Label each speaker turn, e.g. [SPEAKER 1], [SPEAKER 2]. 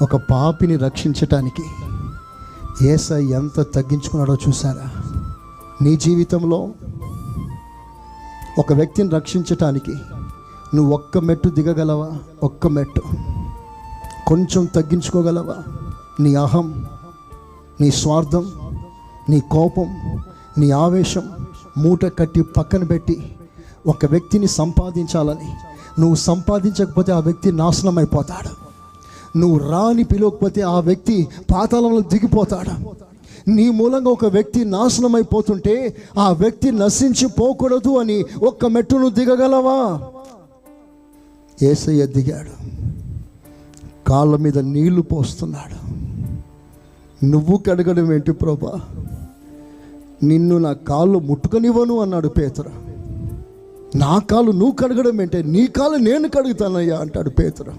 [SPEAKER 1] ఒక పాపిని రక్షించటానికి యేసయ్య ఎంత తగ్గించుకున్నాడో చూసారా? నీ జీవితంలో ఒక వ్యక్తిని రక్షించటానికి నువ్వు ఒక్క మెట్టు దిగగలవా? ఒక్క మెట్టు కొంచెం తగ్గించుకోగలవా? నీ అహం, నీ స్వార్థం, నీ కోపం, నీ ఆవేశం మూట కట్టి పక్కన పెట్టి ఒక వ్యక్తిని సంపాదించాలని నువ్వు సంపాదించకపోతే ఆ వ్యక్తి నాశనం అయిపోతాడు. నువ్వు రాని పిలవకపోతే ఆ వ్యక్తి పాతాళంలో దిగిపోతాడు. నీ మూలంగా ఒక వ్యక్తి నాశనం అయిపోతుంటే ఆ వ్యక్తి నశించిపోకూడదు అని ఒక్క మెట్టును దిగగలవా? యేసయ్య దిగాడు, కాళ్ళ మీద నీళ్లు పోస్తున్నాడు. నువ్వు కడగడం ఏంటి ప్రభా? నిన్ను నా కాళ్ళు ముట్టుకనివ్వను అన్నాడు పేతురు. నా కాళ్ళు నువ్వు కడగడం ఏంటే? నీ కాళ్ళు నేను కడుగుతానయ్యా అంటాడు పేతురు.